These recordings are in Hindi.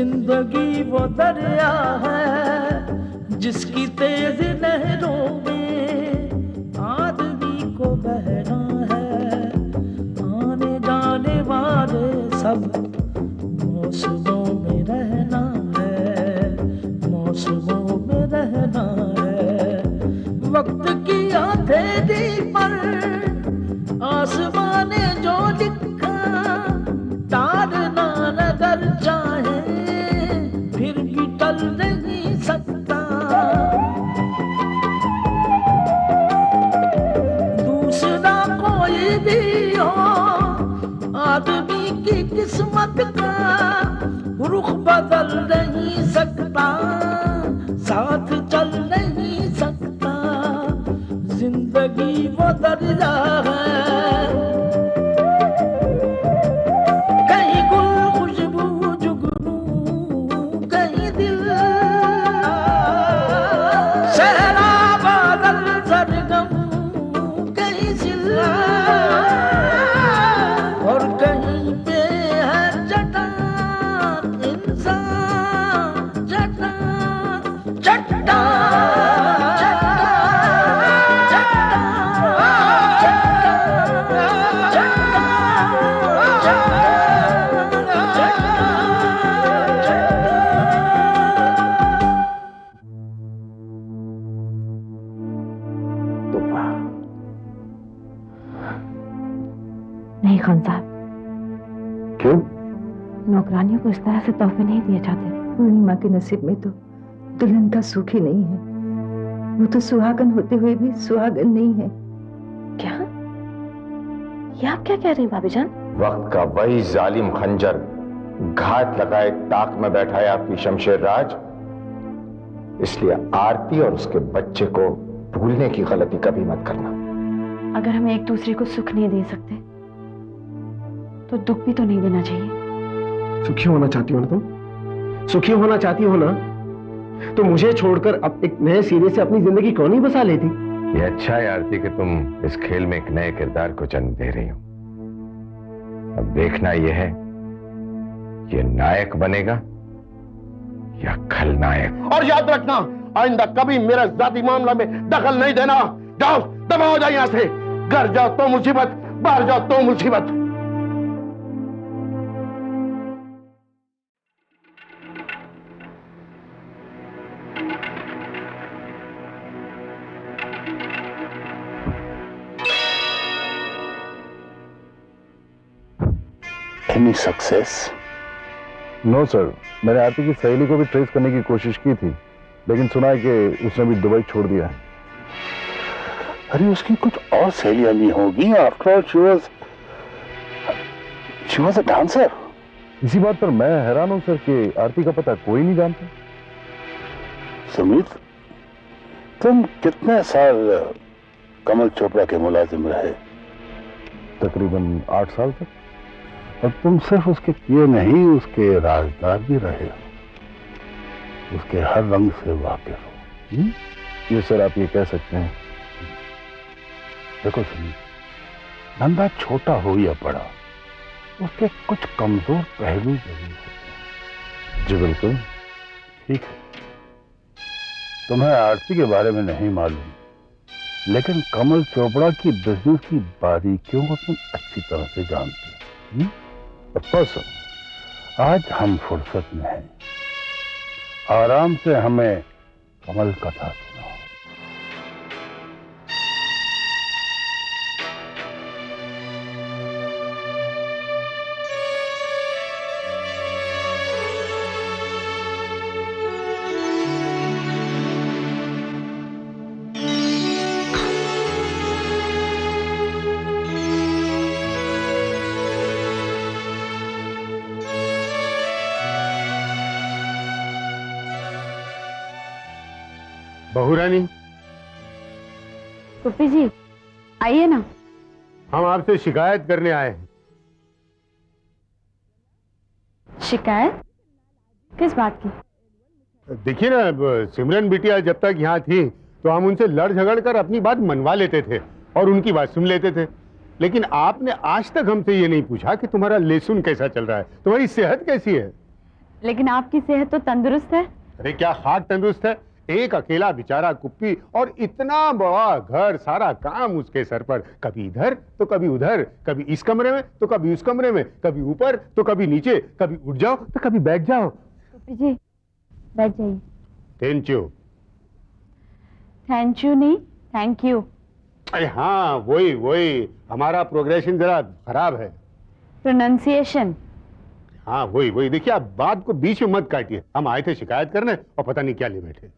जिंदगी वो दरिया है जिसकी तेज लहरों में आदमी को बहना है। आने जाने वाले सब मौसमों में रहना है, मौसमों में रहना है। वक्त की हथेली पर आसमान ने जो लिखा तारना नगर चाहे फिर भी टल नहीं सकता। दूसरा कोई भी हो आदमी की किस्मत का रुख बदल नहीं सकता, साथ चल नहीं सकता। जिंदगी वो दरिया है, कहीं गुल खुशबू जुगनू, कहीं दिल सहरा बादल सरगम, कहीं सिला और कहीं पे है चट्टान इंसान, चट्टान चट्टान। नहीं खान साहब। क्यों? नौकरानियों को इस तरह से तोहफे नहीं दिए जाते। पूर्णिमा के नसीब में तो दुल्हन का सुख ही नहीं है। वो तो सुहागन होते हुए भी सुहागन नहीं है। क्या? ये आप क्या कह रही हैं भाभी जान? वक्त का वही जालिम खंजर घात लगाए ताक में बैठा है आपकी शमशेर राज। इसलिए आरती और उसके बच्चे को भूलने की गलती कभी मत करना। अगर हम एक दूसरे को सुख नहीं दे सकते तो दुख भी तो नहीं देना चाहिए। सुखी होना चाहती हो ना तुम? सुखी होना चाहती हो ना तो मुझे छोड़कर अब एक नए सिरे से अपनी जिंदगी क्यों नहीं बसा लेती? ये अच्छा है आरती कि तुम इस खेल में एक नए किरदार को जन्म दे रही हो। अब देखना यह है ये नायक बनेगा या खलनायक। और याद रखना आइंदा कभी मेरा जाती मामला में दखल नहीं देना। जाओ, दबाओ जाओ यहां से। घर जाओ तो मुसीबत, बाहर जाओ तो मुसीबत। Any success? नो सर, मैंने आरती की सहेली को भी ट्रेस करने की कोशिश की थी, लेकिन सुना है कि उसने भी दुबई छोड़ दिया है। अरे उसकी कुछ और सहेलियां नहीं होगी। After all she was a dancer. इसी बात पर मैं हैरान हूं सर कि आरती का पता कोई नहीं जानता। सुमित, तुम कितने साल कमल चोपड़ा के मुलाजिम रहे? तकरीबन 8 साल तक। और तुम सिर्फ उसके किए नहीं, उसके राजदार भी रहे हो, उसके हर रंग से वाकिफ हो। ये सर आप ये कह सकते हैं। देखो सुनिए, धंधा छोटा हो या बड़ा, उसके कुछ कमजोर पहलू जरूर होते हैं। जी बिल्कुल। ठीक है, तुम्हें आरती के बारे में नहीं मालूम, लेकिन कमल चोपड़ा की बिजनेस की बारीकियों को तुम अच्छी तरह से जानते हो। आज हम फुर्सत में हैं, आराम से हमें कमल कथा सुनाओ। बहुरानी, पुप्पी जी आइए ना। हम आपसे शिकायत करने आए हैं। शिकायत? किस बात की? देखिए ना, सिमरन बिटिया जब तक यहाँ थी तो हम उनसे लड़ झगड़ कर अपनी बात मनवा लेते थे और उनकी बात सुन लेते थे, लेकिन आपने आज तक हमसे ये नहीं पूछा कि तुम्हारा लहसुन कैसा चल रहा है, तुम्हारी सेहत कैसी है। लेकिन आपकी सेहत तो तंदुरुस्त है। अरे क्या खाक तंदुरुस्त है, एक अकेला बेचारा कुप्पी और इतना बड़ा घर, सारा काम उसके सर पर, कभी इधर तो कभी उधर, कभी इस कमरे में तो कभी उस कमरे में, कभी ऊपर तो कभी नीचे, कभी उठ जाओ तो कभी बैठ जाओ। कुप्पी जी बैठ जाइए। Thank you. थैंक यू नहीं, थैंक यू। अरे हाँ, वही वही, हमारा प्रोग्रेशन जरा खराब है। प्रोनाउंसिएशन। हाँ वही वही, देखिए आप बात को बीच में मत काटिए, हम आए थे शिकायत करने और पता नहीं क्या ले बैठे।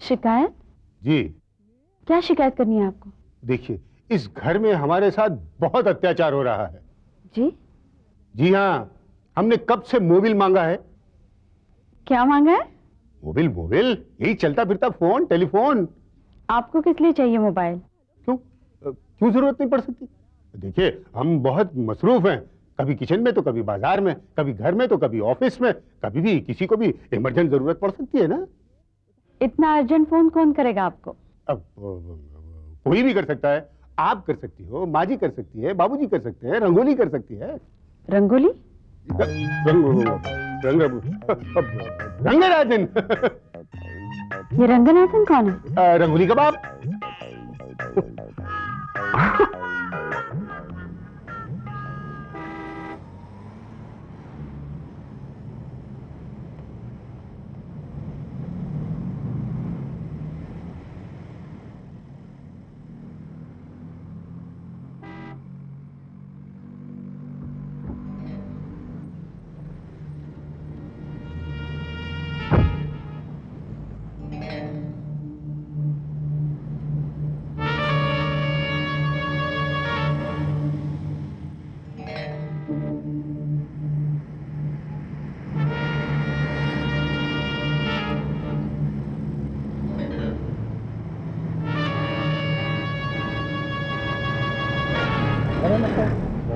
शिकायत? जी। क्या शिकायत करनी है आपको? देखिए इस घर में हमारे साथ बहुत अत्याचार हो रहा है। जी? जी हाँ, हमने कब से मोबिल मांगा है। क्या मांगा है? मोबिल मोबिल, यही चलता फिरता फोन, टेलीफोन। आपको किस लिए चाहिए मोबाइल? क्यों जरूरत नहीं पड़ सकती? देखिए हम बहुत मसरूफ हैं, कभी किचन में तो कभी बाजार में, कभी घर में तो कभी ऑफिस में, कभी भी किसी को भी इमरजेंट जरूरत पड़ सकती है ना। इतना अर्जेंट फोन कौन करेगा आपको? अब कोई भी कर सकता है, आप कर सकती हो, माँ जी कर सकती है, बाबूजी कर सकते हैं, रंगोली कर सकती है। रंगोली? रंगनाथन। ये रंगनाथन कौन है? रंगोली कबाब।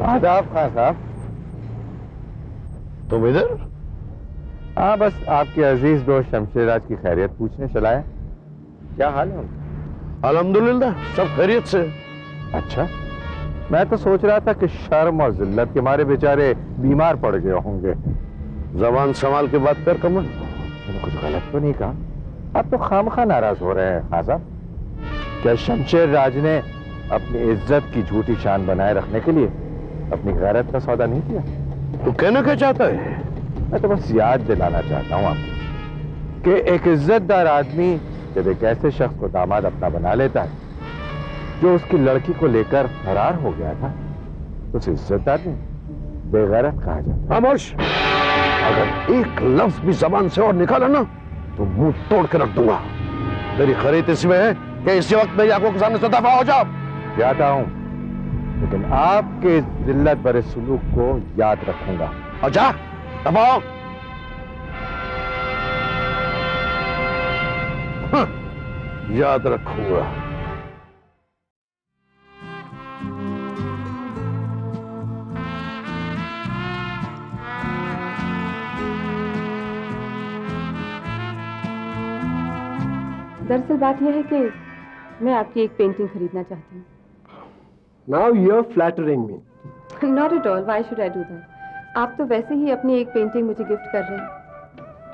आदाब खान साहब। तुम इधर? हाँ बस आपके अजीज दोस्त शमशेराज की खैरियत पूछने चला है। क्या हाल है उनका? अल्हम्दुलिल्लाह सब खैरियत से। अच्छा, मैं तो सोच रहा था कि शर्म और जिल्लत के मारे बेचारे बीमार पड़ गए होंगे। जबान संभाल के बात कर कमल। मैंने कुछ गलत तो नहीं कहा? आप तो खामखा नाराज हो रहे हैं खान साहब। क्या शमशेर राज ने अपनी इज्जत की झूठी शान बनाए रखने के लिए अपनी गैरत का सौदा नहीं किया? तो कहना क्या चाहता है? मैं तो बस याद दिलाना चाहता हूं आपको कि एक इज्जतदार आदमी जब एक ऐसे शख्स को दामाद अपना बना लेता है जो उसकी लड़की को लेकर फरार हो गया था, तो उस इज्जतदार ने बेगैरत कहा जाता है। खामोश। अगर एक लफ्ज भी जबान से और निकाला ना तो मुंह तोड़ के रख दूंगा। मेरी खरीद इसमें है कि इसी वक्त मेरी आंखों के सामने से दफा हो जाओ। जाता हूं, लेकिन आपके जिल्लत भरे सुलूक को याद रखूंगा। और जा दबाओ। याद रखूंगा। दरअसल बात यह है कि मैं आपकी एक पेंटिंग खरीदना चाहती हूँ। Now you're flattering me. Not at all. Why should I do that? आप तो वैसे ही अपनी एक पेंटिंग मुझे गिफ्ट कर रहे हैं।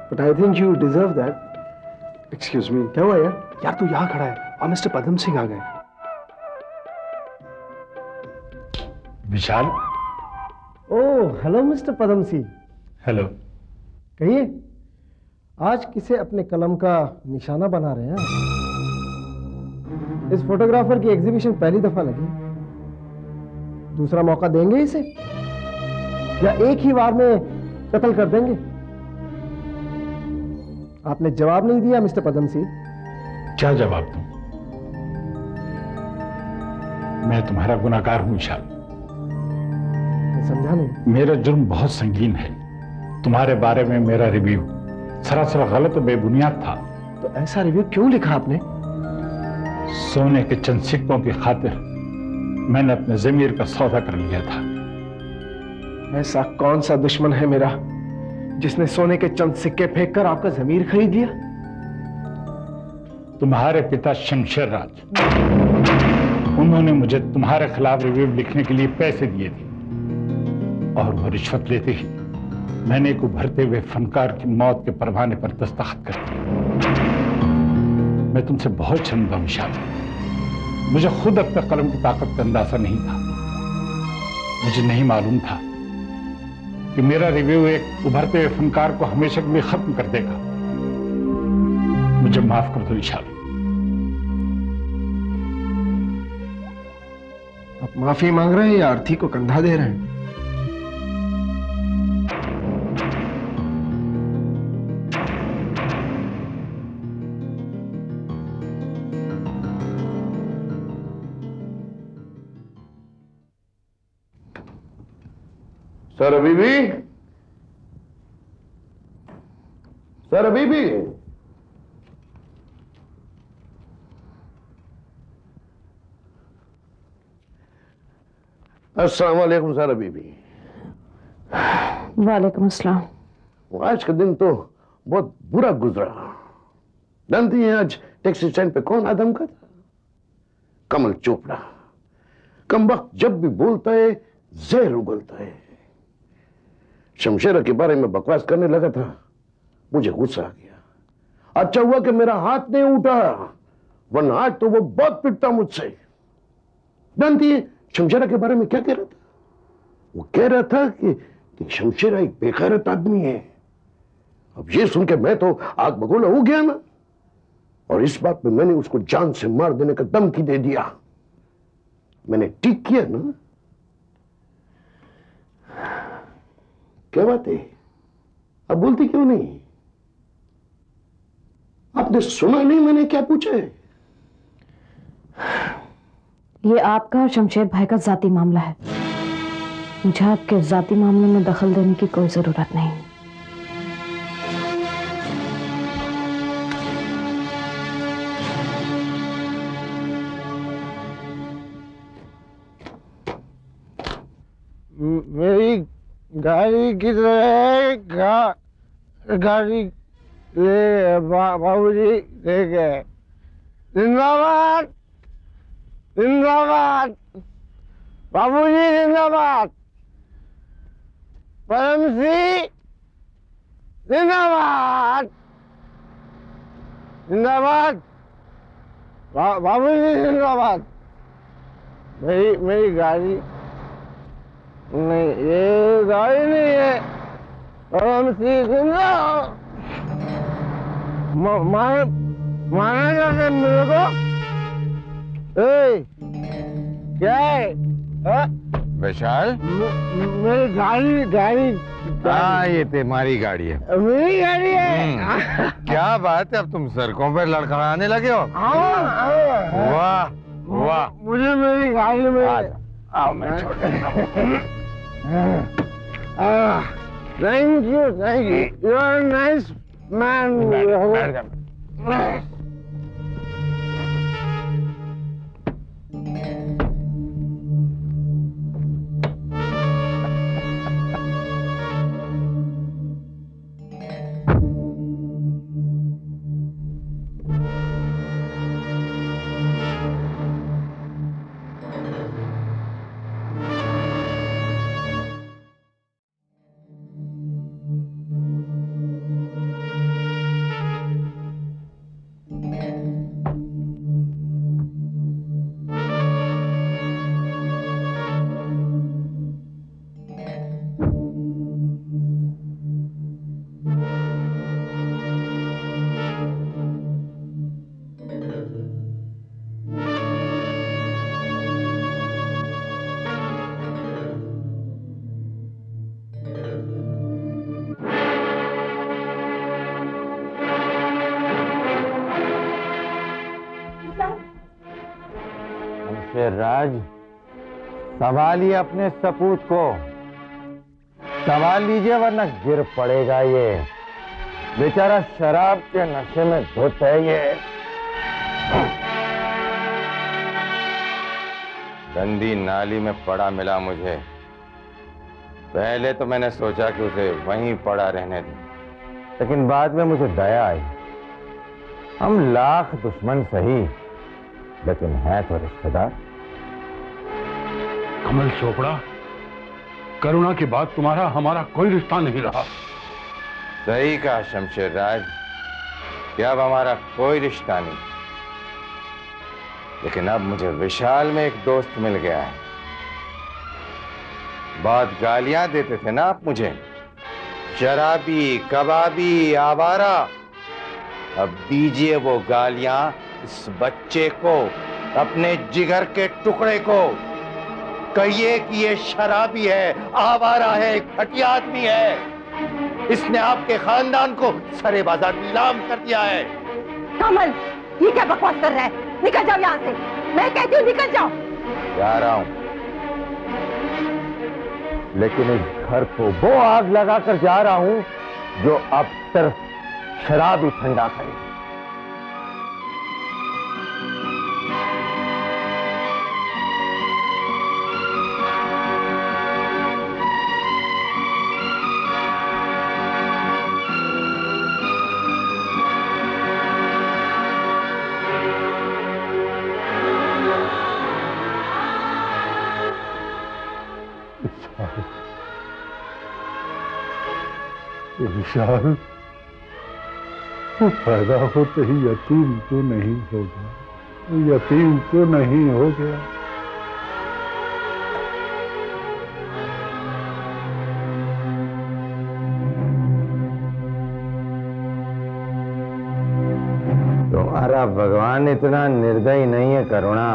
But I think you deserve that. Excuse me. क्या हुआ यार? यार तू यहाँ खड़ा है और मिस्टर पदम सिंह आ गए। विशाल। Oh hello mister Padam Singh. Hello. कहिए, आज किसे अपने कलम का निशाना बना रहे हैं? इस फोटोग्राफर की एग्जीबिशन पहली दफा लगी, दूसरा मौका देंगे इसे या एक ही बार में कत्ल कर देंगे? आपने जवाब नहीं दिया मिस्टर पदम सिंह। क्या जवाब दूं? मैं तुम्हारा गुनाहगार हूं विशाल। मैं समझा नहीं। मेरा जुर्म बहुत संगीन है। तुम्हारे बारे में मेरा रिव्यू सरासर गलत और बेबुनियाद था। तो ऐसा रिव्यू क्यों लिखा आपने? सोने के चंद सिक्कों की खातिर मैंने अपने जमीर का सौदा कर लिया था। ऐसा कौन सा दुश्मन है मेरा जिसने सोने के चंद सिक्के फेंक कर आपका जमीर खरीद लिया? तुम्हारे पिता शमशेर राज। उन्होंने मुझे तुम्हारे खिलाफ रिव्यू लिखने के लिए पैसे दिए थे और वो रिश्वत लेते ही मैंने एक उभरते हुए फनकार की मौत के परवाने पर दस्तखत कर दिए। मैं तुमसे बहुत शर्मिंदा हूं विशाल। मुझे खुद अब तक कलम की ताकत का अंदाजा नहीं था। मुझे नहीं मालूम था कि मेरा रिव्यू एक उभरते हुए फनकार को हमेशा के लिए खत्म कर देगा। मुझे माफ कर दो विशाल। आप माफी मांग रहे हैं या आरती को कंधा दे रहे हैं? सर अभी भी? सर अभी भी? अस्सलाम वालेकुम सर अभी भी। वालेकुम अस्सलाम। आज का दिन तो बहुत बुरा गुजरा। जानती हैं आज टैक्सी स्टैंड पे कौन आदम का था? कमल चोपड़ा। कमबख्त जब भी बोलता है जहर उगलता है। शमशेरा के बारे में बकवास करने लगा था, मुझे गुस्सा आ गया। अच्छा हुआ कि मेरा हाथ नहीं उठा, वरना आज तो वो बहुत पिटता मुझसे। जानती है शमशेरा के बारे में क्या कह रहा था? वो कह रहा था कि शमशेरा एक बेगैरत आदमी है। अब ये सुन के मैं तो आग बगोला हो गया ना, और इस बात पे मैंने उसको जान से मार देने का धमकी दे दिया। मैंने ठीक किया ना? क्या बात है, अब बोलती क्यों नहीं? आपने सुना नहीं मैंने क्या पूछा है? ये आपका और शमशेर भाई का जाती मामला है। मुझे आपके जाती मामले में दखल देने की कोई जरूरत नहीं। मेरी गाड़ी किधर है? गाड़ी ले बाबूजी ले गए। जिंदाबाद जिंदाबाद बाबूजी जिंदाबाद। परम सिंह जिंदाबाद जिंदाबाद। बाबूजी जिंदाबाद। मेरी गाड़ी नहीं, ये गाड़ी नहीं है। परम सिंह जिंदाबाद। माना जाते मेरे को? क्या है? विशाल, मेरी गाड़ी हाँ ये तुम्हारी गाड़ी है। मेरी गाड़ी है। क्या बात है, अब तुम सड़कों पर लड़खड़ाने लगे हो? वाह वाह। मुझे मेरी गाड़ी में आओ मैं छोड़ thank you you are nice man. Raj, संभालिए अपने सपूत को, संभाल लीजिए वरना गिर पड़ेगा। ये बेचारा शराब के नशे में धुत है। ये गंदी नाली में पड़ा मिला मुझे। पहले तो मैंने सोचा कि उसे वहीं पड़ा रहने दूं, लेकिन बाद में मुझे दया आई। हम लाख दुश्मन सही, लेकिन है तो रिश्तेदार। कमल चोपड़ा, करुणा के बाद तुम्हारा हमारा कोई रिश्ता नहीं रहा। सही कहा शमशेर राज कि अब हमारा कोई रिश्ता नहीं, लेकिन अब मुझे विशाल में एक दोस्त मिल गया है। बहुत गालियां देते थे ना आप मुझे, शराबी, कबाबी, आवारा। अब दीजिए वो गालियां इस बच्चे को, अपने जिगर के टुकड़े को। कहिए कि ये शराबी है, आवारा है, घटिया आदमी है। इसने आपके खानदान को सरे बाजार नीलाम कर दिया है। कमल, ये क्या बकवास कर रहा है? निकल जाओ यहाँ से। मैं कहती हूँ निकल जाओ। जा रहा हूं, लेकिन इस घर को वो आग लगाकर जा रहा हूं जो अब सिर्फ शराब ही ठंडा करे। विशाल, वो पैदा होते ही यतीम क्यों नहीं हो गया? यतीम क्यों नहीं हो गया? तुम्हारा भगवान इतना निर्दयी नहीं है करुणा,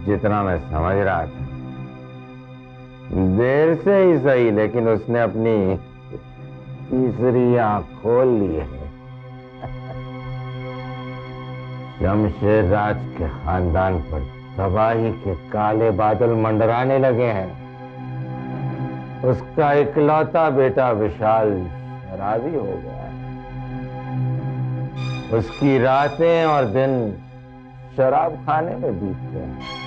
जितना मैं समझ रहा था। देर से ही सही, लेकिन उसने अपनी तीसरी आंख खोल ली है। शमशेर राज के खानदान पर तबाही के काले बादल मंडराने लगे हैं। उसका इकलौता बेटा विशाल शराबी हो गया है। उसकी रातें और दिन शराब खाने में बीतते हैं।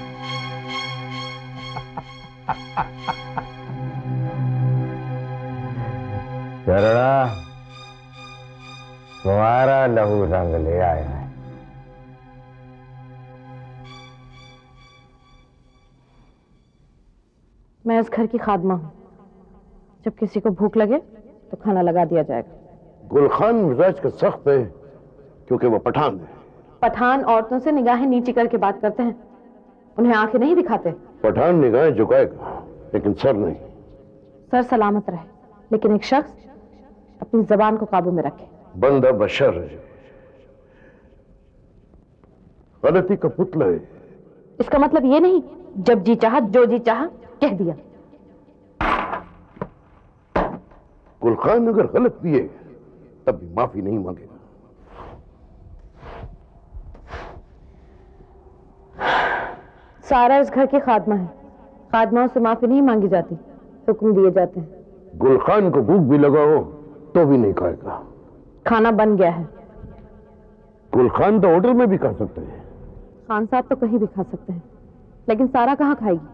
करुणा, तुम्हारा लहू रंग ले आया है। मैं इस घर की खादमा हूं। जब किसी को भूख लगे तो खाना लगा दिया जाएगा। गुलखान मिजाज का सख्त है क्योंकि वो पठान है। पठान औरतों से निगाहें नीची करके बात करते हैं, उन्हें आंखें नहीं दिखाते। पठान निगाहें झुकाएगा लेकिन सर नहीं। सर सलामत रहे, लेकिन एक शख्स अपनी जबान को काबू में रखे। बंदा बशर है, गलती का पुतला है। इसका मतलब ये नहीं जब जी चाहा जो जी चाहा कह दिया। गुलखान अगर गलत भी है तब भी माफी नहीं मांगेगा। सारा इस घर की खादमा है। खादमाओं से माफी नहीं मांगी जाती, हुक्म दिए जाते हैं। गुलखान को भूख भी लगा हो तो भी नहीं खाएगा। खाना बन गया है। गुलखान तो होटल में भी खा सकते हैं। खान साहब तो कहीं भी खा सकते हैं, लेकिन सारा कहाँ खाएगी?